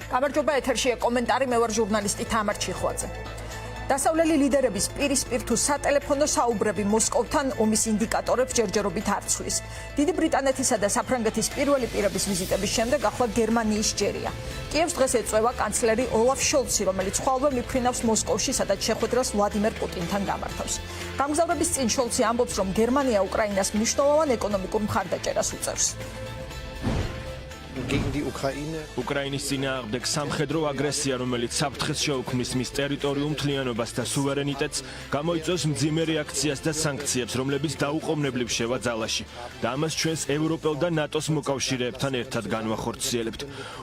გამარჯობა, ეთერშია კომენტარი, მე ვარ ჟურნალისტი თამარ ჩიხვაძე. დასავლელი ლიდერების პირისპირ თუ სატელეფონო საუბრები მოსკოვთან ომის ინდიკატორებს ჯერჯერობით არ ცვლის. დიდი ბრიტანეთისა და საფრანგეთის პირველი პირების ვიზიტების შემდეგ ახლა გერმანიის ჯერია. კიევს დღეს ეწვევა კანცლერი ოლაფ შოლცი, რომელიც ხვალვე მიფრინავს მოსკოვში, სადაც შეხვედრას ვლადიმერ პუტინთან გამართავს. გამგზავრების წინ შოლცი ამბობს, რომ გერმანია უკრაინას მნიშვნელოვან ეკონომიკურ მხარდაჭერას უწევს. უკრაინის წინააღმდეგ სამხედრო აგრესია, რომელიც საფრთხეს შეუქმნის მის ტერიტორიულ მთლიანობას და სუვერენიტეტს, გამოიწვევს მძიმე რეაქციას და სანქციებს, რომლებიც დაუყოვნებლივ შევა ძალაში. და ამას ჩვენს ევროპელ და ნატოს მოკავშირეებთან ერთად განვახორციელებთ.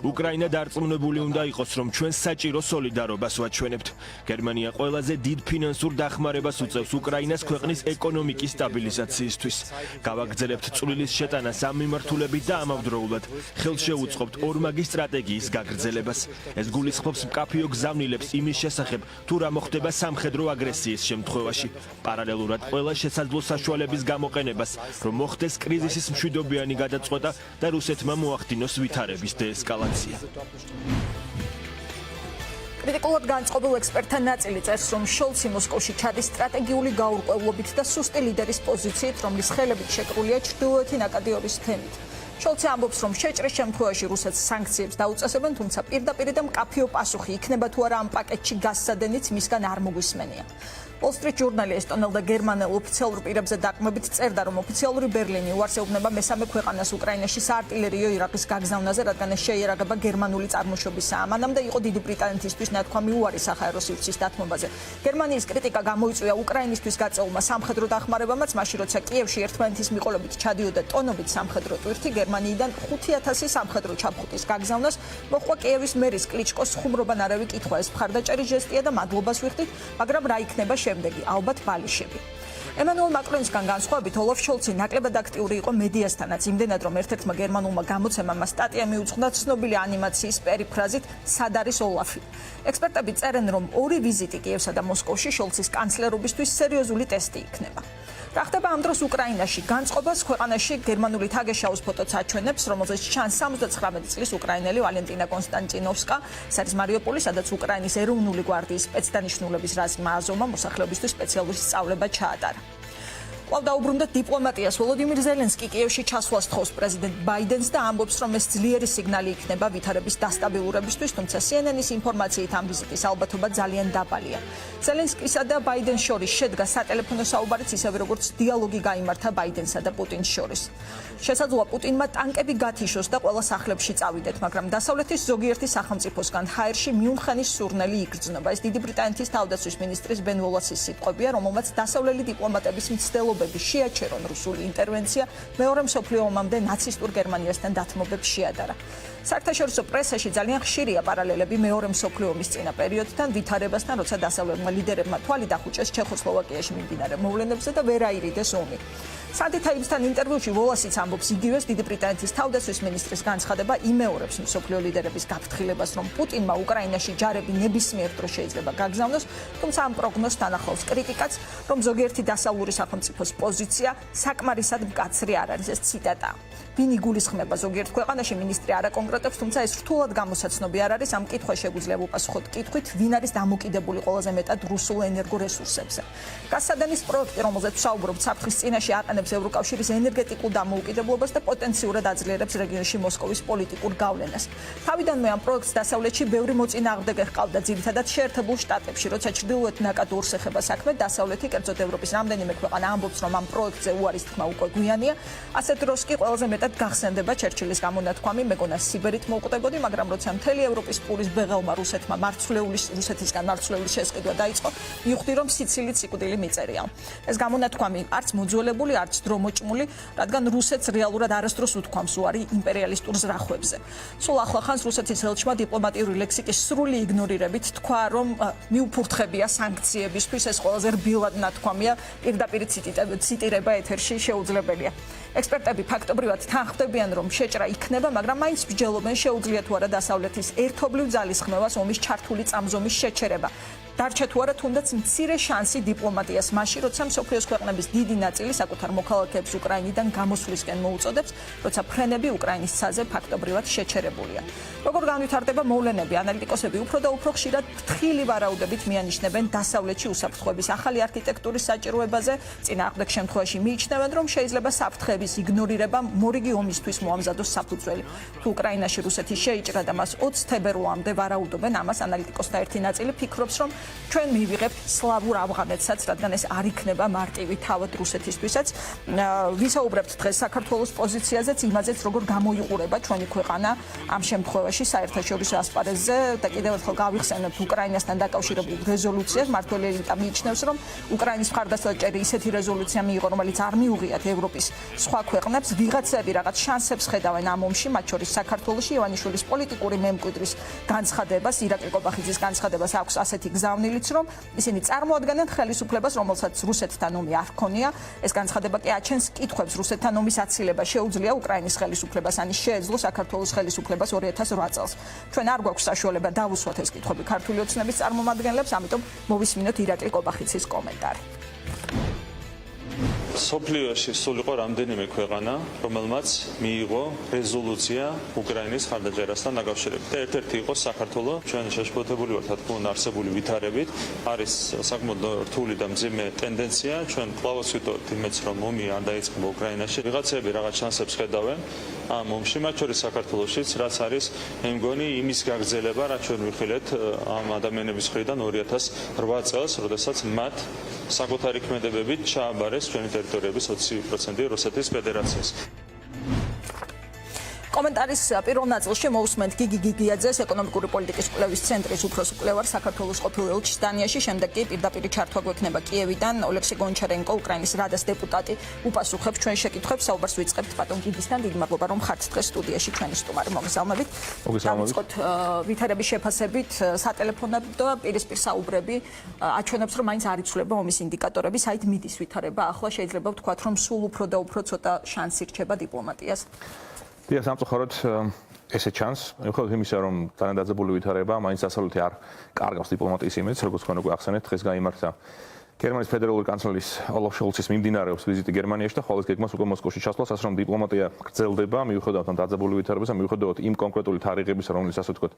უკრაინა დარწმუნებული უნდა იყოს, რომ ჩვენ საჭირო სოლიდარობას ვაჩვენებთ. გერმანია ყველაზე დიდ ფინანსურ დახმარებას უწევს უკრაინას ქვეყნის ეკონომიკის სტაბილიზაციისთვის. გავაგრძელებთ წვლილის შეტანას ამ მიმართულებით და ამავდროულად შეუწყობთ ორმაგი სტრატეგიის გაგრძელებას. ეს გულისხმობს მკაფიო გზავნილებს იმის შესახებ, თუ რა მოხდება სამხედრო აგრესიის შემთხვევაში. პარალელურად ყველა შესაძლო საშუალების გამოყენებას, რომ მოხდეს კრიზისის მშვიდობიანი გადაწყვეტა და რუსეთმა მოახდინოს ვითარების დეესკალაცია. კრიტიკულად განწყობილ ექსპერტთა ნაწილი წერს, რომ შოლცი მოსკოვში ჩადის სტრატეგიული გაურკვევლობით და სუსტი ლიდერის პოზიციით, რომლის ხელებით შეკრულია ჩრდილოეთი ნაკადიორის თემით. შოლცი ამბობს, რომ შეჭრის შემთხვევაში რუსეთს სანქციებს დაუწესებენ, თუმცა პირდაპირ და მკაფიო პასუხი იქნება თუ არა ამ პაკეტში გასცადენიც მისგან არ მოგვისმენია. Wall Street ჟურნალი ესტონელ და გერმანელ ოფიციალურ პირებზე დაყრდნობით წერდა, რომ ოფიციალური ბერლინი უარს ეუბნება მესამე ქვეყანას უკრაინაში საარტილერიო იარაღის გაგზავნაზე, რადგან ეს შეიარაღება გერმანული წარმოშობისაა. მანამდე იყო დიდი ბრიტანეთისთვის ნათქვამი უარი საჰაერო სივრცის დათმობაზე. გერმანიის კრიტიკა გამოიწვია უკრაინისთვის გაწეულმა სამხედრო დახმარებამაც, მაშინ როცა კიევში ერთმანეთის მიყოლებით ჩადიოდა ტონობით სამხედრო ტვირთი, გერმანიიდან 5,000 სამხედრო ჩაფხუტის გაგზავნას მოჰყვა კიევის მერის კლიჩკოს ხუმრობა ნარავი კითხვა. ეს მხარდაჭერის ჟესტია და მადლობას ვიხდით, მაგრამ რა იქნება შემდეგი, ალბათ ბალიშები. ემანუელ მაკრონისგან განსხვავებით, ოლაფ შოლცი ნაკლებად აქტიური იყო მედიასთანაც, იმდენად რომ ერთ-ერთმა გერმანულმა გამოცემამ სტატია მიუძღვნა ცნობილი ანიმაციის პერიფრაზით „სად არის ოლაფი?“. ექსპერტები წერენ, რომ ორი ვიზიტი კიევსა და მოსკოვში შოლცის კანცლერობისთვის სერიოზული ტესტი იქნება. რა ხდება ამ დროს უკრაინაში? განწყობას ქვეყანაში გერმანული თაგეშაუს ფოტოც აჩვენებს, რომელზეც ჩანს 79 წლის უკრაინელი ვალენტინა კონსტანტინოვსკა. ეს არის მარიუპოლი, სადაც უკრაინის ეროვნული გვარდიის სპეცდანიშნულების რაზმმა აზოვმა მოსახლეობისთვის სპეციალური სწავლება ჩაატარა. კვლავ დაუბრუნდა დიპლომატიას. ვოლოდიმირ ზელენსკი კიევში ჩასვლას თხოვს პრეზიდენტ ბაიდენს და ამბობს, რომ ეს ძლიერი სიგნალი იქნება ვითარების დასტაბილურებისთვის, თუმცა CNN-ის ინფორმაციით ამ ვიზიტის ალბათობა ძალიან დაბალია. ზელენსკისა და ბაიდენს შორის შედგა სატელეფონო საუბარიც, ისევე როგორც დიალოგი გაიმართა ბაიდენსა და პუტინს შორის. შესაძლოა პუტინმა ტანკები გათიშოს და ყველა სახლებში წავიდეთ, მაგრამ დასავლეთის ზოგიერთი სახელმწიფოსგან ჰაერში მიუნხენის სურნელი იგრძნობა. ეს დიდი ბრიტანეთის თავდაცვის მინისტრის ბენ უოლასის სიტყვებია, რომელმაც დასავლელი დიპლომატების მცდელობები შეაჩერონ რუსული ინტერვენცია მეორე მსოფლიო ომამდე ნაცისტურ გერმანიასთან დათმობებს შეადარა. საერთაშორისო პრესაში ძალიან ხშირია პარალელები მეორე მსოფლიო ომის წინა პერიოდთან ვითარებასთან, როცა დასავლელმა ლიდერებმა თვალი დახუჭეს ჩეხოსლოვაკიაში მიმდინარე მოვლენებზე და ვერ აირიდეს ომი. Sunday Times-თან ინტერვიუში ვოლასიც ამბობს, იგივეს დიდი ბრიტანეთის თავდაცვის მინისტრის განცხადება იმეორებს მსოფლიო ლიდერების გაფრთხილებას, რომ პუტინმა უკრაინაში ჯარები ნებისმიერ დროს შეიძლება გაგზავნოს, თუმცა ამ პროგნოზს თანახავს კრიტიკაც, რომ ზოგიერთი დასავლური სახელმწიფოს პოზიცია საკმარისად მკაცრი არ არის. ეს ციტატა. ვინ იგულისხმება ზოგიერთ ქვეყანაში, მინისტრი არ აკონკრეტებს, თუმცა ეს რთულად გამოსაცნობი არ არის. ამ კითხვას შეგვიძლია უპასუხოთ კითხვით, ვინ არის დამოკიდებული ყველაზე მეტად რუსულ ენერგორესურსებზე. გასცადენის პროექტი, რომელზეც ვსაუბრობთ, საფრთხის წინაშე აყენებს ევროკავშირის ენერგეტიკულ დამოუკიდებლობას და პოტენციურად აძლიერებს რეგიონში მოსკოვის პოლიტიკურ გავლენას. თავიდანვე ამ პროექტს დასავლეთში ბევრი მოწინააღმდეგე ჰყავდა, ძირითადად შეერთებულ შტატებში, როცა ჩრდილოეთ ნაკადურს ეხება საქმე, დასავლეთი, კერძოდ ევროპის რამდენიმე ქვეყანა ამბობს, რომ ამ პროექტზე უარის თქმა უკვე გვიანია. ასეთ დროს კი ყველაზე მეტად გახსენდება ჩერჩილის გამონათქვამი, მეგონა სიბერით მოვკვდებოდი, მაგრამ როცა მთელი ევროპის პურის ბეღელმა რუსეთისგან მარცვლეული შესყიდვა დაიწყო, მივხვდი, რომ სიცილით სიკვდილი მიწერია. ეს გამონათქვამი არც მოძველებული, არც დრომოჭმული, რადგან რუსეთს რეალურად არასდროს უთქვამს უარი იმპერიალისტურ ზრახვებზე. სულ ახლახანს რუსეთის ელჩმა დიპლომატიური ლექსიკის სრული იგნორირებით თქვა, რომ მიუფურთხებია სანქციებისთვის, ეს ყველაზე რბილად ნათქვამია, პირდაპირ ციტირება ეთერში შეუძლებელია. ექსპერტები ფაქტობრივად თანხმდებიან, რომ შეჭრა იქნება, მაგრამ მაინც მსჯელობენ, შეუძლია თუ არა დასავლეთის ერთობლივ ძალისხმევას ომის ჩართული წამზომის შეჩერება. დარჩა თუ არა თუნდაც მცირე შანსი დიპლომატიას მაშინ, როცა მსოფლიოს ქვეყნების დიდი ნაწილი საკუთარ მოქალაქეებს უკრაინიდან გამოსვლისკენ მოუწოდებს, როცა ფრენები უკრაინის ცაზე ფაქტობრივად შეჩერებულია. როგორ განვითარდება მოვლენები, ანალიტიკოსები უფრო და უფრო ხშირად ფრთხილი ვარაუდებით მიანიშნებენ დასავლეთში უსაფრთხოების ახალი არქიტექტურის საჭიროებაზე, წინააღმდეგ შემთხვევაში მიიჩნევენ, რომ შეიძლება საფრთხეების იგნორირება მორიგი ომისთვის მოამზადოს საფუძველი. თუ უკრაინაში რუსეთი შეიჭრა და მას 20 თებერვალამდე ვარაუდობენ, ამას ანალიტიკოსთა ერთი ნაწილი ფიქრობს, რომ ჩვენ მივიღებთ სლავურ ავღანეთსაც, რადგან ეს არ იქნება მარტივი თავად რუსეთისთვისაც. ვისაუბრებთ დღეს საქართველოს პოზიციაზეც, იმაზეც, როგორ გამოიყურება ჩვენი ქვეყანა ამ შემთხვევაში საერთაშორისო ასპარეზზე და კიდევ ერთხელ გავიხსენებთ უკრაინასთან დაკავშირებულ რეზოლუციას. მმართველი ელიტა მიიჩნევს, რომ უკრაინის მხარდასაჭერი ისეთი რეზოლუცია მიიღო, რომელიც არ მიუღიათ ევროპის სხვა ქვეყნებს. ვიღაცები რაღაც შანსებს ხედავენ ამ ომში, მათ შორის საქართველოში ივანიშვილის პოლიტიკური მემკვიდრის განცხადებას, ირაკლი კობახიძის განცხადებას აქვს ასეთი გზავნილიც, რომ ისინი წარმოადგენენ ხელისუფლებას, რომელსაც რუსეთთან ომი არ ჰქონია. ეს განცხადება კი აჩენს კითხვებს რუსეთთან ომის აცილება შეუძლია უკრაინის ხელისუფლებას, ან შეეძლო საქართველოს ხელისუფლებას 2008 წელს. ჩვენ არ გვაქვს საშუალება დავუსვათ ეს კითხვები ქართული ოცნების წარმომადგენლებს, ამიტომ მოვისმინოთ ირაკლი კობახიძის კომენტარი. სოფლიოში სულ იყო რამდენიმე ქვეყანა, რომელმაც მიიღო რეზოლუცია უკრაინის ხარდაჭერასთან დაკავშირებით. და ერთ-ერთი იყო საქართველო. ჩვენ შეშფოთებული ვართ თქო არსებული ვითარებით. არის საკმაოდ რთული და მძიმე ტენდენცია. ჩვენ კვლავაც ვიტყოდით იმედს, რომ ომი არ დაიწყება უკრაინაში. ვიღაცები რაღაც შანსებს ხედავენ ამ ომში, მათ შორის საქართველოშიც, რაც არის მე მგონი იმის გაგრძელება, რაც ჩვენ ვიხილეთ ამ ადამიანების მხრიდან 2008 წელს, როდესაც მათ საკუთარი ქმედებებით ჩააბარეს ჩვენი ტერიტორიების 20% რუსეთის ფედერაციას. კომენტარის პირველ ნაწილში მოусმენთ გიგი გიგიაძეს, ეკონომიკური პოლიტიკის კვლევის ცენტრის უფროსი კვლევარ საქართველოს ყოფილ ელჩის დანიაში, შემდეგ კი პირდაპირ ჩართვა გვექნება კიევიდან ოლექსი გონჩარენკო, უკრაინის რადას დეპუტატი, უპასუხებს ჩვენ შეკითხვებს, საუბარს ვიწყებთ პატონ გიგისთან. დიდი მადლობა, რომ ხართ დღეს სტუდიაში ჩვენი სტუმარი. მოგესალმებით. დავიწყოთ ვითარების შეფასებით, სატელეფონო და პირისპირ საუბრები აჩვენებს, რომ მაინც არ იცვლება ომის ინდიკატორები, საით მიდის ვითარება. ახლა შეიძლება ვთქვათ, რომ სულ უფრო და უფრო ცოტა შანსი რჩება დიპლომატიას. დიახ, სამწუხაროდ ესე ჩანს, მიუხედავად იმისა, რომ ძალიან დაძაბული ვითარება, მაინც დასავლეთი არ კარგავს დიპლომატიის იმედს, როგორც თქვენ უკვე ახსენეთ, დღეს გაიმართა გერმანიის ფედერალური კანცლერის ოლაფ შოლცის მიმდინარეობს ვიზიტი გერმანიაში და ხოლმე გეგმას უკვე მოსკოვში ჩასვლას, ასე რომ დიპლომატია გრძელდება, მიუხედავად ამ დაძაბული ვითარებისა, მიუხედავად იმ კონკრეტული თარიღების, რომელიც ასე ვთქვათ,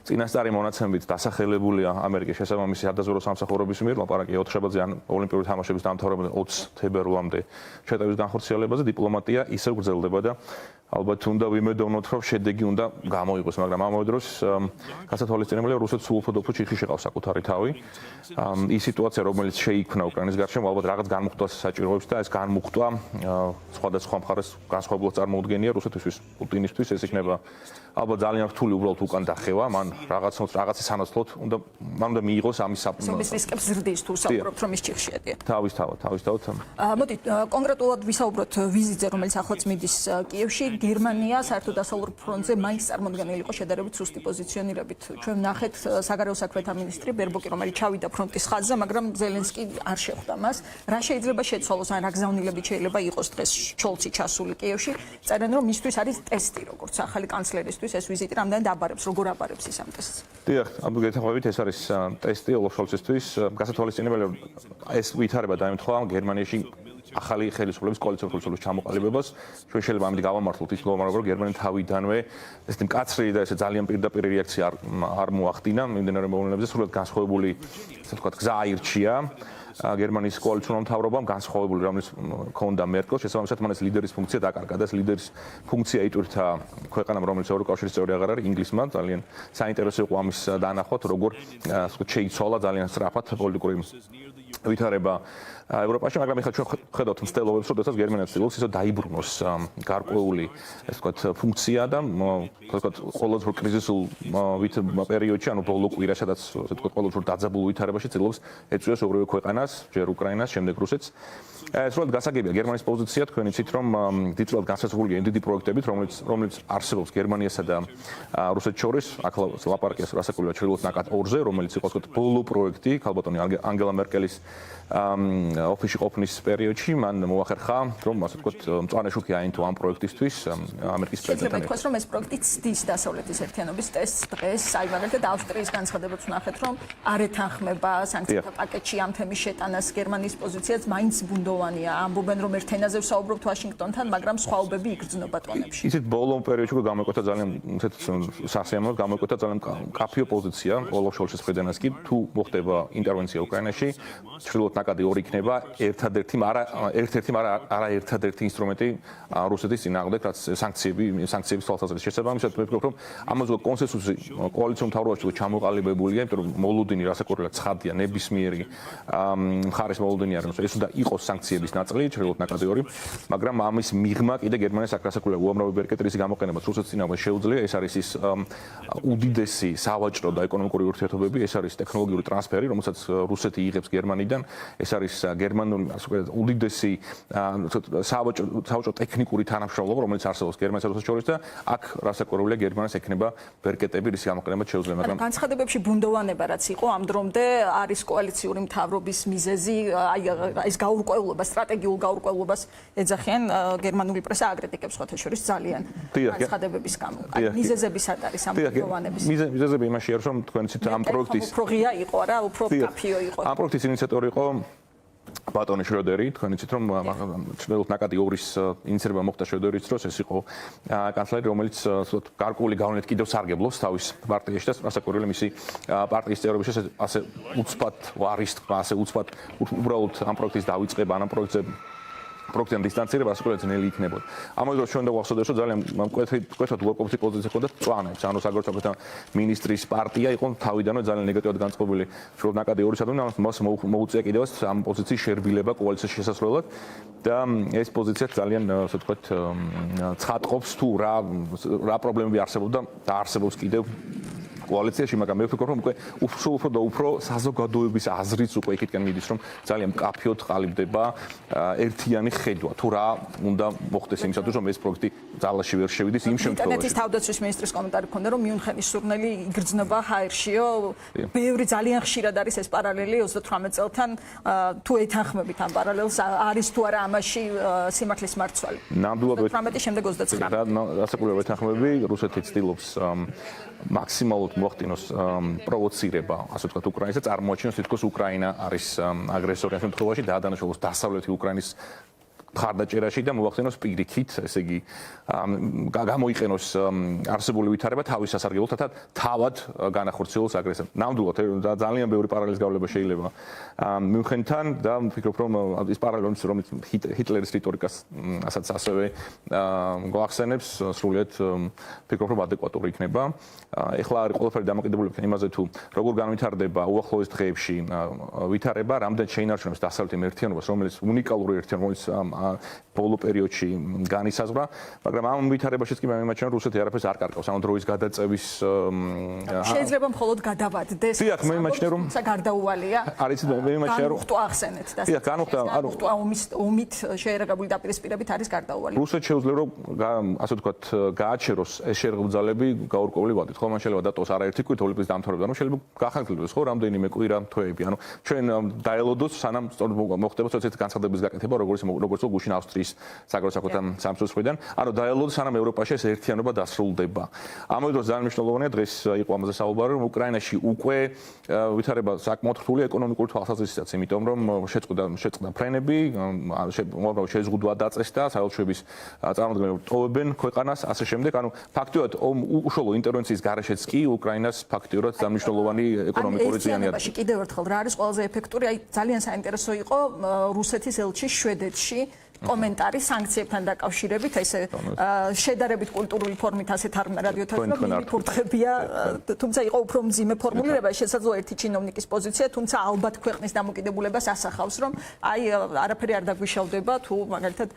წინასწარი მონაცემებით დასახელებულია ამერიკის შესაბამისი სადაზვერვო სამსახურების მიერ, ლაპარაკია 4 შაბათზე ან ოლიმპიური თამაშების დამთავრებამდე 20 თებერვალამდე შეტევის განხორციელებაზე, დიპლომატია ისევ გრძელდება და ალბათ უნდა ვიმედოვნოთ, რომ შედეგი უნდა გამოიღოს, მაგრამ ამავე დროს გასათვალისწინებელია, რუსეთს სულ უფრო და უფრო ჩიხი შეყავს საკუთარი თავი. ის სიტუაცია, რომელიც შეიქმნა უკრაინის გარშემო, ალბათ რაღაც განმუხტვას საჭიროებს და ეს განმუხტვა სხვადასხვა მხარეს განსხვავებულად წარმოუდგენია რუსეთისთვის, პუტინისთვის, ეს იქნება ალბათ ძალიან რთული უბრალოდ უკან დახევა, მან რაღაცის სანაცვლოდ უნდა მიიღოს ამის ომის რისკებს ზრდის თუ საუბრობთ, რომ ის ჩიხში ედია. თავისთავად. მოდით კონკრეტულად ვისაუბროთ ვიზიტზე, რომელიც ახლაც მიდის კიევში. გერმანია საერთო დასავლურ ფრონტზე მაინც წარმოდგენილი იყო შედარებით სუსტი პოზიციონირებით. ჩვენ ვნახეთ საგარეო საქმეთა მინისტრი ბერბოკი, რომელიც ჩავიდა ფრონტის ხაზზე, მაგრამ ზელენსკი არ შეხვდა მას. რა შეიძლება შეცვალოს, ან რა გზავნილებით შეიძლება იყოს დღეს შოლცი ჩასული კიევში? წერენ, რომ მისთვის არის ტესტი, როგორც ახალი კანცლერისთვის ეს ვიზიტი რამდენად აბარებს, როგორ აბარებს ის ამ ტესტს? დიახ, ამბობ გეთახვევით, ეს არის ტესტი ოლაფ შოლცისთვის. გასათვალისწინებელია, ეს ვითარება დაემთხვა გერმანიაში ახალი ხელისუფლების კოალიციური ხელისუფლების ჩამოყალიბებას. ჩვენ შეიძლება ამით გავამართლოთ ის მოგმარება, რომ გერმანია თავიდანვე ესეთი მკაცრი და ესე ძალიან პირდაპირ რეაქცია არ მოახდინა მიმდინარე მოვლენებზე, სრულად განსხვავებული, ასე ვთქვათ, გზა აირჩია. გერმანიის კოალიციურმა მთავრობამ განსხვავებული რამის ქონდა მერკელს, შესაბამისად მან ეს ლიდერის ფუნქცია დაკარგა და ეს ლიდერის ფუნქცია იტვირთა ქვეყანამ, რომელიც ევროკავშირის წევრი აღარ არის, ინგლისმა. ძალიან საინტერესო იყო ამის დანახვა, როგორ ასე ვთქვათ, შეიცვალა ძალიან სწრაფად პოლიტიკური ვითარება ევროპაში, მაგრამ ეხლა ჩვენ ხედავთ მცდელობებს, როდესაც გერმანია ცდილობს ისე დაიბრუნოს გარკვეული, ასე ვთქვათ, ფუნქცია და ასე ვთქვათ, ყოველდღიურ კრიზისულ პერიოდში, ანუ ბოლო კვირა, სადაც ასე ვთქვათ, ყოველდღიურ დაძაბულ ვითარებაში ცდილობს ეწვიოს ორივე ქვეყანას უკრაინას, ჯერ უკრაინას, შემდეგ რუსეთს. სრულად გასაგებია გერმანიის პოზიცია, თქვენ იცით რომ დიდწილად განსაზღვრულია დიდი პროექტებით, რომელიც არსებობს გერმანიასა და რუსეთს შორის. აქ ლაპარაკია რასაკვირველია ჩრდილოეთ ნაკად 2-ზე, რომელიც იყო თქო ბოლო პროექტი, ქალბატონი ანგელა მერკელის ოფისში ყოფნის პერიოდში. მან მოახერხა, რომ ასე ვთქვათ, მწვანე შუქი აინთო ამ პროექტისთვის ამერიკის პრეზიდენტთან. შეიძლება ითქვას, რომ ეს პროექტი ცდის დასავლეთის ერთიანობის ტესტს დღეს, აი მაგალითად ავსტრიის განცხადებაც ვნახეთ, რომ არ ეთანხმება სანქციათა პაკეტში ამ თემის შეტანას. გერმანიის პოზიციაც მაინც ბუნდოვანია. ამბობენ, რომ ერთ ენაზე ვსაუბრობთ ვაშინგტონთან, მაგრამ სხვაობები იგრძნობა ტონებში. იცით, ბოლო პერიოდში გამოიკვეთა ძალიან სასიამოვნო, გამოიკვეთა ძალიან კაფიო პოზიცია ოლოფ შოლცის მხრიდანაც კი, თუ მოხდება ინტერვენცია უკრაინაში, ჩრდილოეთ ნაკადი 2 იქნება, ერთ-ერთი, არა ერთადერთი ინსტრუმენტი რუსეთის წინააღმდეგ, რაც სანქციების თვალსაზრისით შესაბამისად, მე ვფიქრობ, რომ ამაზე კონსენსუსი კოალიციურ მთავრობაში ჩამოყალიბებულია, იმიტომ რომ მოლოდინი რასაკვირველია ცხადია, ნებისმიერი მხარის მოლოდინი არის, ეს უნდა იყოს სანქციების ნაწილი, ჩრდილოეთ ნაკადი 2, მაგრამ ამის მიღმა კიდე გერმანიას აკრასაკურია უამრავი ბერკეტრის გამოყენებას რუსეთის წინააღმდეგ შეუძლია, ეს არის ის უდიდესი სავაჭრო და ეკონომიკური ურთიერთობები, ეს არის ტექნოლოგიური ტრანსფერი, რომელსაც რუსეთი იღებს გერმანიიდან, ეს არის გერმანული უდიდესი სავაჭრო ტექნიკური თანამშრომლობა, რომელიც არსებობს გერმანიასა და რუსეთს შორის და აქ რასაკვირველია გერმანიას ექნება ბერკეტები, რის გამოყენებაც შეუძლია, მაგრამ განცხადებებში ბუნდოვანება რაც იყო ამ დრომდე არის კოალიციური მთავრობის მიზეზი, აი ეს გაურკვევლობა, სტრატეგიულ გაურკვევლობას ეძახიან გერმანული პრესა აგრეტიკებს სხვათა შორის ძალიან განცხადებების გამო. აი მიზეზები სად არის ამ ბუნდოვანების? მიზეზები იმაში არის, რომ თქვენ იცით ამ პროექტის უფრო ღია იყო რა, უფრო კაფიო იყო. ამ პროექტის ინიციატორი იყო ბატონი შროდერი, თქვენ იცით რომ ჩრდილოეთ ნაკადი 2-ის ინიციატივა მოხდა შროდერის დროს, ეს იყო კანცლერი, რომელიც გარკვეული გავლენით კიდევ სარგებლობს თავის პარტიაში და რასაკვირველია მისი პარტიის წევრების ასე უცბად ვარის თქმა, ასე უცბად უბრალოდ ამ პროექტის დავიწყება, ამ პროექტიდან დისტანცირება რასაკვირველია ძნელი იქნებოდა. ამავე დროს ჩვენ დავახსოვდეს, რომ ძალიან მკვეთრად უარყოფითი პოზიცია ჰქონდა მწვანეებს, ანუ საგარეო მინისტრის პარტია იყო თავიდანვე ძალიან ნეგატიურად განწყობილი ჩრდილოეთ ნაკადი 2-სადმი, მას მოუწია კიდევაც ამ პოზიციის შერბილება კოალიციის შესასვლელად და ეს პოზიცია ძალიან, ასე ვთქვათ, ცხადყოფს თუ რა პრობლემები არსებობდა და არსებობს კიდევ კოალიციაში, მაგრამ მე ვფიქრობ, რომ უფრო და უფრო საზოგადოების აზრიც უკვე იქითკენ მიდის, რომ ძალიან მკაფიოდ ყალიბდება ერთიანი ხედვა, თუ რა უნდა მოხდეს იმისათვის, რომ ეს პროექტი ძალაში ვერ შევიდეს იმ შემთხვევაში. ინტერნეტის თავდაცვის მინისტრის კომენტარი ჰქონდა, რომ მიუნხენის სურნელი იგრძნობა ჰაერშიო, ბევრი ძალიან ხშირად არის ეს პარალელი 38 წელთან, თუ ეთანხმებით ამ პარალელს, არის თუ არა ამაში სიმართლის მარცვალი. ნამდვილად 18 შემდეგ 29. რასაკვირველია ეთანხმები, რუსეთი ცდილობს მაქსიმალურად მოახდინოს პროვოცირება, ასე ვთქვათ, უკრაინას და წარმოაჩინოს თითქოს უკრაინა არის აგრესორი ამ შემთხვევაში და ადანაშაულოს დასავლეთი უკრაინის მხარდაჭერაში და მოახდინოს პირიქით, ესე იგი გამოიყენოს არსებული ვითარება თავის სასარგებლოდ, თავად განახორციელოს აგრესიას. ნამდვილად ძალიან ბევრი პარალელის გავლება შეიძლება მიუნხენთან და ვფიქრობ, რომ ის პარალელი, რომელიც ჰიტლერის რიტორიკასაც ასევე გვახსენებს, სრულიად ვფიქრობ, რომ ადეკვატური იქნება. ეხლა არის ყველაფერი დამოკიდებული იმაზე, თუ როგორ განვითარდება უახლოეს დღეებში ვითარება, რამდენ შეინარჩუნებს დასავლეთის ერთიანობას, რომელიც უნიკალური ერთიანობა ბოლო პერიოდში განისაზღვრა, მაგრამ ამ ვითარებაშიც კი მე მიმაჩნია, რომ რუსეთი არაფერს არ კარგავს, ანუ დროის გადაწევის შეიძლება მხოლოდ გადავადდეს. დიახ, მე მიმაჩნია, რომ საგარდაუვალია. არის მე მიმაჩნია, რომ განუხტვა ახსენეთ და დიახ, განუხტვა, ანუ ომით შეერაგებული დაპირისპირებით არის გარდაუვალი. რუსეთს შეუძლია, რომ ასე ვთქვათ, გააჩეროს ეს შერღებული ძალები გაურკვეველი ვადით. ხო, მან შეიძლება დატოვოს არაერთი კვირა ოლიმპის დამთავრება, ანუ შეიძლება გახანგრძლივდეს ხო რამდენიმე კვირა თვეები. ანუ ჩვენ დაელოდოს სანამ მოხდება ესეთი განცხადების გაკეთება, როგორც გუშინ ავსტრიის საგარეო სამსახურის მხრიდან, ანუ დაელოდოს სანამ ევროპაში ეს ერთიანობა დასრულდება. ამავე დროს ძალიან მნიშვნელოვანია დღეს იყო ამაზე საუბარი, რომ უკრაინაში უკვე ვითარება საკმაოდ რთული ეკონომიკური თვალსაზრისითაც, იმიტომ რომ შეწყდა ფრენები, შეზღუდვა დაწესდა, საელჩოების წარმომადგენლები ტოვებენ ქვეყანას, ასე შემდეგ, ანუ ფაქტიურად უშუალო ინტერვენციის გარეშეც კი უკრაინას ფაქტიურად მნიშვნელოვანი ეკონომიკური ზიანი აქვს. კიდევ ერთხელ რა არის ყველაზე ეფექტური, აი ძალიან საინტერესო იყო რუსეთის ელჩი შვედეთში კომენტარი სანქციებთან დაკავშირებით, ესე შედარებით კულტურული ფორმით ასეთ არ რადიოთაზრომ მიფურთხებია, თუმცა იყო უფრო მძიმე ფორმულირება, შესაძლოა ერთი ჩინოვნიკის პოზიცია, თუმცა ალბათ ქვეყნის დამოკიდებულებას ასახავს, რომ აი არაფერი არ დაგვიშავდება, თუ მაგალითად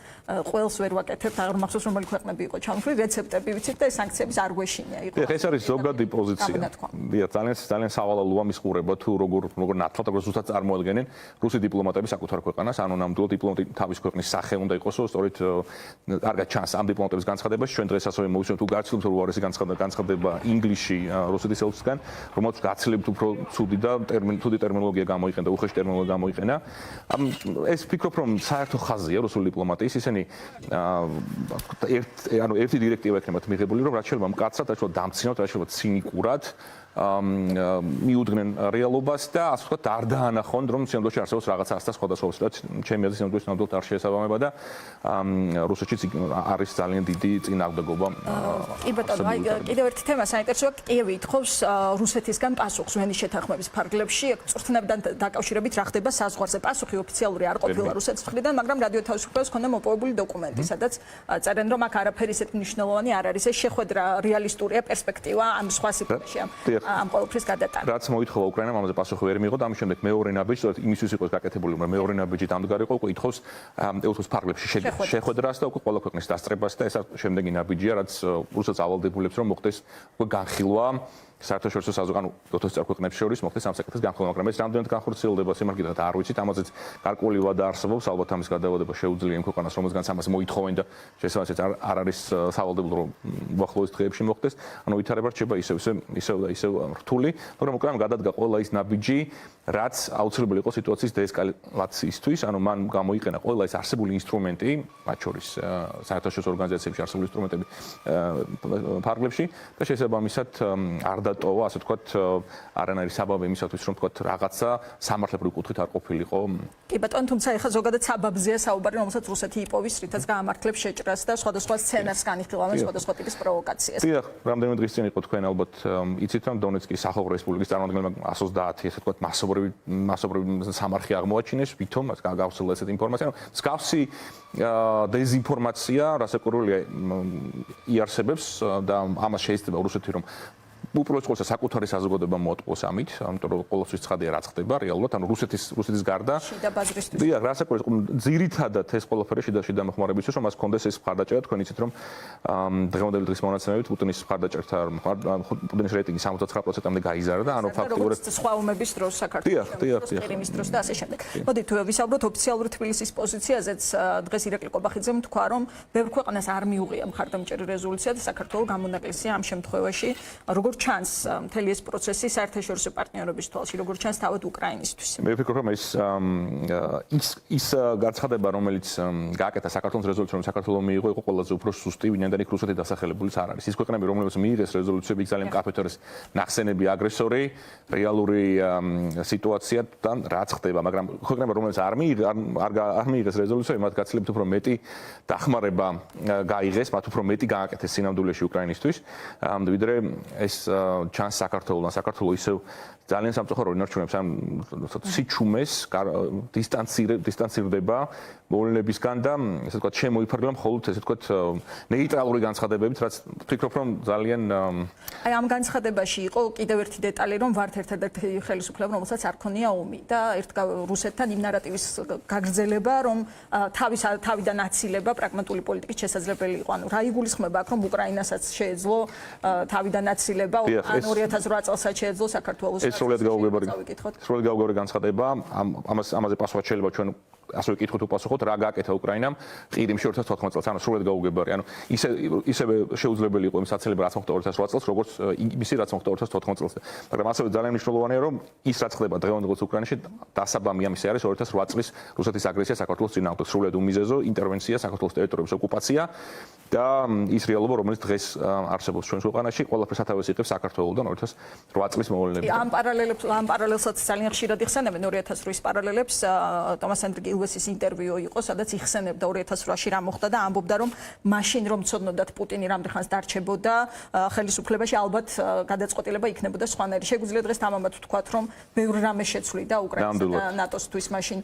ყველს ვერ ვაკეთებთ, აღარ მახსოვს რომელი ქვეყნები იყო ჩამოთვლილი, რეცეპტები ვიცით და სანქციების არ გვეშინია იყო. ეს არის ზოგადი პოზიცია. ძალიან სავალალოა მისყურება თუ როგორ ნათლად როგორ ზუსტად წარმოადგენენ რუსი დიპლომატები საკუთარ ქვეყანას, ანუ ნამდვილად დიპლომატი თავის ქვეყნის სახე უნდა იყოსო, სწორედ კარგად ჩანს ამ დიპლომატების განცხადებაში. ჩვენ დღეს ასევე მოვისმენთ თუ გაცილებით უფრო უარესი განცხადება ინგლისში რუსეთის ელჩისგან, რომელიც გაცილებით უფრო ცუდი და თუდი ტერმინოლოგია გამოიყენა და უხეში ტერმინოლოგია გამოიყენა. ეს ფიქრობ რომ საერთო ხაზია რუსული დიპლომატიის, ისინი ერთი დირექტივა ექნებათ მიღებული, რომ რაც შეიძლება მკაცრად, რაც შეიძლება დამცინოთ, რაც შეიძლება ცინიკურად მიუდგნენ რეალობას და ასე ვთქვათ არ დაანახონ რომ სინამდვილეში არსებობს რაღაცა ასთა სხვადასხვა რაც ჩემი აზრით სინამდვილეში არ შეესაბამება და რუსეთშიც არის ძალიან დიდი წინააღმდეგობა. კი ბატონო, აი კიდევ ერთი თემა საინტერესოა, კიევი ითხოვს რუსეთისგან პასუხს ვენის შეთანხმების ფარგლებში, წვრთნებთან დაკავშირებით რა ხდება საზღვარზე. პასუხი ოფიციალური არ ყოფილა რუსეთის მხრიდან, მაგრამ რადიო თავისუფლებას ჰქონდა მოპოვებული დოკუმენტი, სადაც წერენ რომ აქ არაფერი ისეთ მნიშვნელოვანი არ არის. ეს შეხვედრა რეალისტურია, პერსპექტივა ამ სხვა სიტუაციაში ამ ყოველფრის გადატანა. რაც მოითხოვა უკრაინამ ამაზე პასუხი ვერ მიიღო და ამის შემდეგ მეორე ნაბიჯი, სწორედ იმისთვის იყოს გაკეთებული, რომ მეორე ნაბიჯი დამდგარიყო, უკვე ითხოვს ელჩის ფარგლებში შეხვედრას და უკვე ყველა ქვეყნის დასწრებას და ეს შემდეგი ნაბიჯია, რაც რუსეთს ავალდებულებს, რომ მოხდეს უკვე განხილვა საერთაშორისო საზოგადო დოთოს ქვეყნებს შორის მოხდეს ამ საკითხის განხილვა, მაგრამ ეს რამდენად განხორციელდება სიმართლედ არ ვიცით, ამაზეც გარკვეული ვადა არსებობს, ალბათ ამის გადავადება შეუძლია იმ ქვეყანას, რომელზეც ამას მოითხოვენ და შესაძლოა არ არის სავალდებულო რომ უახლოეს დღეებში მოხდეს, ანუ ვითარება რჩება ისევ რთული, მაგრამ უკრაინამ გადადგა ყველა ის ნაბიჯი, რაც აუცილებელი იყო სიტუაციის დეესკალაციისთვის, ანუ მან გამოიყენა ყველა ის არსებული ინსტრუმენტი, მათ შორის საერთაშორისო ორგანიზაციებში არსებული ინსტრუმენტები ფარგლებში და შესაბამისად არ დატოვა, ასე ვთქვათ, არანაირი საბაბი იმისათვის, რომ ვთქვათ, რაღაცა სამართლებრივი კუთხით არ ყოფილიყო. კი ბატონო, თუმცა ეხლა ზოგადად საბაბზეა საუბარი, რომელსაც რუსეთი იპოვის, რითაც გაამართლებს შეჭრას და სხვადასხვა სცენარს განიხილავენ, სხვადასხვა ტიპის პროვოკაციას. დიახ, რამდენიმე დღის წინ იყო თქვენ ალბათ იცით, რომ დონეცკის სახალხო რესპუბლიკის წარმომადგენლებმა 130, ასე ვთქვათ, მასობრივი სამარხი აღმოაჩინეს, ვითომ გავსულა ესეთი ინფორმაცია, რომ მსგავსი დეზინფორმაცია რასაკვირველია იარსებებს და ამას შეიძლება რუსეთი რომ უპირველეს ყოვლისა საკუთარი საზოგადოება მოატყუოს ამით, ამიტომ რომ ყოველთვის ცხადია რა ხდება რეალურად, ანუ რუსეთის გარდა შიდა ბაზრისთვის. დიახ, რასაკვირველია, ძირითადად ეს ყველაფერი შიდა მოხმარებისთვის, რომ მას კონდეს ეს მხარდაჭერა, თქვენ იცით რომ დღევანდელი დღის მონაცემებით პუტინის პუტინის რეიტინგი 69%-მდე გაიზარდა და ანუ ფაქტობრივად სხვა ომების დროს საქართველოს კრიმის დროს და ასე შემდეგ. მოდით ვისაუბროთ ოფიციალური თბილისის პოზიციაზეც, დღეს ირაკლი ყობახიძემ თქვა, რომ ბევრ ქვეყანას არ მიუღია მხარდამჭერი რეზოლუცია და საქართველოს გამონაკლისია ამ შემთხვევაში, როგორ ჩანს მთელი ეს პროცესი საერთაშორისო პარტნიორობის თვალში, როგორ ჩანს თავად უკრაინისთვის. მე ვფიქრობ, რომ ის განცხადება, რომელიც გააკეთა საქართველოს რეზოლუცია, რომ საქართველოს მიიღო, იყო ყველაზე უფრო სუსტი, ვინაიდან იქ რუსეთი დასახელებულიც არ არის. ის ქვეყნები, რომლებიც მიიღეს რეზოლუციები, ძალიან მკაფიოდ არის ნახსენები აგრესორი, რეალური სიტუაციიდან რაც ხდება, მაგრამ ქვეყნები, რომლებიც არ მიიღეს რეზოლუციები, მათ გაცილებით უფრო მეტი დახმარება გაიღეს, მათ უფრო მეტი გააკეთეს სინამდვილეში უკრაინისთვის, ვიდრე ეს ჩანს საქართველოს ისევ ძალიან სამწუხაროდ ინარჩუნებს ამ სიჩუმეს, დისტანცირდება მოვლენებისგან და ესე ვთქვათ, შემოიფარგლა მხოლოდ ესე ვთქვათ, ნეიტრალური განცხადებებით, რაც ვფიქრობ, რომ ძალიან აი ამ განცხადებაში იყო კიდევ ერთი დეტალი, რომ ვართ ერთადერთი ხელისუფლება, რომელსაც არ ქონია ომი და რუსეთთან იმ ნარატივის გაგრძელება, რომ თავიდან აცილება პრაგმატული პოლიტიკის შესაძლებელი იყო. ანუ რა იგულისხმება აქ, რომ უკრაინასაც შეეძლო თავიდან აცილება, ან 2008 წელსაც შეეძლო საქართველოს სრულად გაუგებარი განცხადება, ამაზე პასუხად შეიძლება ჩვენ ასე ვკითხოთ უპასუხოთ, რა გააკეთა უკრაინამ ყირიმში 2014 წელს, ანუ სრულად გაუგებარი, ანუ ისევე შეუძლებელი იყო იმ საცილება, რაც მოხდა 2008 წელს, როგორც იმისი, რაც მოხდა 2014 წელს. მაგრამ ასევე ძალიან მნიშვნელოვანია, რომ ის რაც ხდება დღევანდელ უკრაინაში, დასაბამი ამისა არის 2008 წლის რუსეთის აგრესია საქართველოს წინააღმდეგ, სრულად უმიზეზო ინტერვენცია, საქართველოს ტერიტორიების ოკუპაცია და ის რეალობა, რომელიც დღეს არსებობს ჩვენს ქვეყანაში, ყველაფერს სათავეს იღებს საქართველოსთან 2008 წლის მოვლენებით. ამ პარალელსაც ძალიან ხშირად იხსენებენ 2008-ის პარალელებს, ტომას უსის ინტერვიუ იყო, სადაც იხსენებდა 2008-ში რა მოხდა და ამბობდა, რომ მაშინ რომ ცოდნოდათ პუტინი რამდენ ხანს დარჩებოდა ხელისუფლებაში, ალბათ გადაწყვეტილება იქნებოდა სხვანაირი. შეგვიძლია დღეს თამამად ვთქვათ, რომ ბევრი რამე შეცვლიდა უკრაინასა და ნატოსთვის მაშინ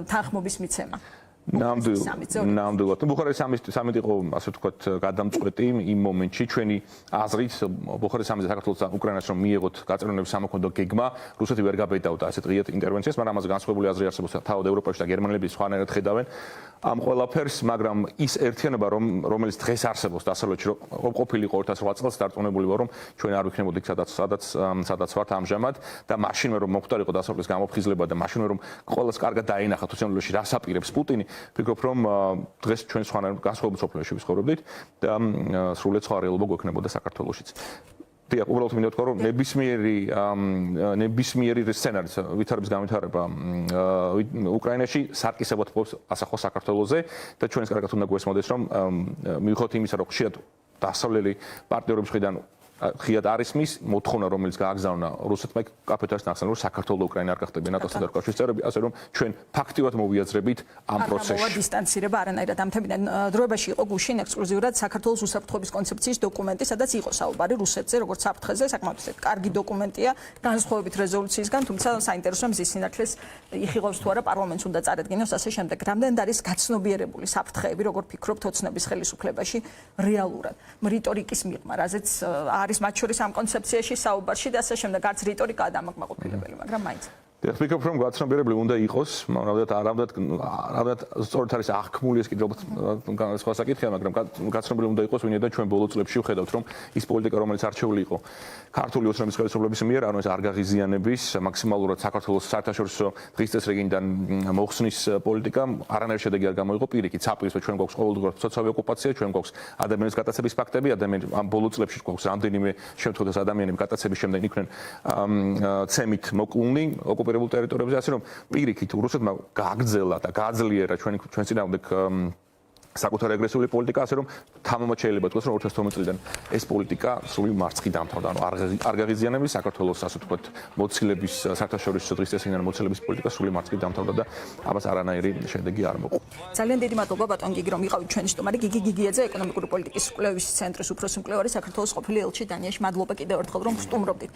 თანხმობის მიცემა. ნამდვილად. ბუხარესტის სამიტი იყო, ასე ვთქვათ, გადამწყვეტი იმ მომენტში ჩვენი აზრით ბუხარესტის სამიტზე საქართველოს და უკრაინას რომ მიიღოთ გაწევრიანების სამოქმედო გეგმა, რუსეთი ვერ გაბედავდა ასეთ ღიად ინტერვენციას, მაგრამ ამაზე განსხვავებული აზრი არსებობს თავად ევროპაში და გერმანელები სხვანაირად ხედავენ ამ ყველაფერს, მაგრამ ის ერთიანობა რომელიც დღეს არსებობს დასავლეთში რომ ყოფილი იყო 2008 წელს დარწმუნებული ვარ რომ ჩვენ არ ვიქნებოდი სადაც ვართ ამჟამად და მაშინ რომ მოხდარიყო დასავლეთის გამოფხიზლება და მაშინ რომ ყველას კარგად დაინახა თუ შემდგომში რას აპირებს პუტინი ვფიქრობ რომ დღეს ჩვენ სხვანაირ განსხვავებულ სოფლიოში ვცხოვრობდით და სრულიად სხვა რეალობა გვექნებოდა საქართველოშიც. დიახ, უბრალოდ მინდა ვთქვა რომ ნებისმიერი სცენარის ვითარების განვითარება უკრაინაში სარკისებად პოვს ასახვა საქართველოზე და ჩვენს კარგად უნდა გვესმოდეს რომ მივიხოთ იმისა რომ ხშირად დასავლელი პარტნიორების მხრიდან ხიად არის მის მოთხოვნა რომელიც გააგზავნა რუსეთმა კაპიტალს ნახსენ რომ საქართველოს უკრაინა არ გახდებიან ნატოს და კავშირის წევრები ასე რომ ჩვენ ფაქტიურად მოვიაზრებით ამ პროცესში. დისტანცირება არანაირად ამთებიდან დროებაში იყო გუშინ ექსკლუზიურად საქართველოს უსაფრთხოების კონცეფციის დოკუმენტი, სადაც იყო საუბარი რუსეთზე, როგორც საფრთხეზე, საკმაოდ კარგი დოკუმენტია, განსხვავებით რეზოლუციისგან, თუმცა საინტერესოა მზის სინათლეს იხილავს თუ არა პარლამენტს უნდა წარედგინოს ასე შემდეგ. რამდენად არის გაცნობიერებული საფრთხეები, როგორ ფიქრობთ ოცნების ხელისუფლებაში რეალურად, რიტორიკის მიღმა, რაზეც არის მათ შორის ამ კონცეფციაში საუბარში და ასე შემდეგ, არც რიტორიკაა დამაკმაყოფილებელი, მაგრამ მაინც. ვფიქრობ რომ გაცნობიერებული უნდა იყოს, რამდენად სწორად არის აღქმული ეს კიდევ სხვა საკითხია, მაგრამ გაცნობიერებული უნდა იყოს, ვინაიდან ჩვენ ბოლო წლებში ვხედავთ რომ ის პოლიტიკა რომელიც არჩეული იყო ქართული ოცნების ხელისუფლების მიერ, ანუ ეს არ გაღიზიანების, მაქსიმალურად საქართველოს საერთაშორისო დღის წესრიგიდან მოხსნის პოლიტიკა არანაირი შედეგი არ გამოიღო, პირიქით, საპირისპირო ჩვენ გვაქვს ყოველდღიურად სოციალური ოკუპაცია, ჩვენ გვაქვს ადამიანის გატაცების ფაქტები, ადამიანები ამ ბოლო წლებში გვაქვს რამდენიმე შემთხვევაში ადამიანები გატაცების შემდეგ იყვნენ ცემით მოკლული ოკუპირებულ ტერიტორიებზე, ასე რომ პირიქით რუსეთმა გააგრძელა და გააძლიერა ჩვენ წინააღმდეგ საკუთარი აგრესიული პოლიტიკა, ასე რომ თამამად შეიძლება თქვას რომ 2012 წლიდან ეს პოლიტიკა სრული მარცხი დამთავრდა, ანუ არ გაღიზიანების საქართველოს ასე ვთქვათ მოცილების საერთაშორისო დღის წესრიგიდან მოცილების პოლიტიკა სრული მარცხი დამთავრდა და ამას არანაირი შედეგი არ მოყვა. ძალიან დიდი მადლობა ბატონ გიგი რომ იყავით ჩვენი სტუმარი. გიგი გიგიაძე ეკონომიკური პოლიტიკის კვლევის ცენტრის უფროსი მკვლევარი საქართველოს ყოფილი ელჩი დანიაში. მადლობა კიდევ ერთხელ რომ სტუმრობდით.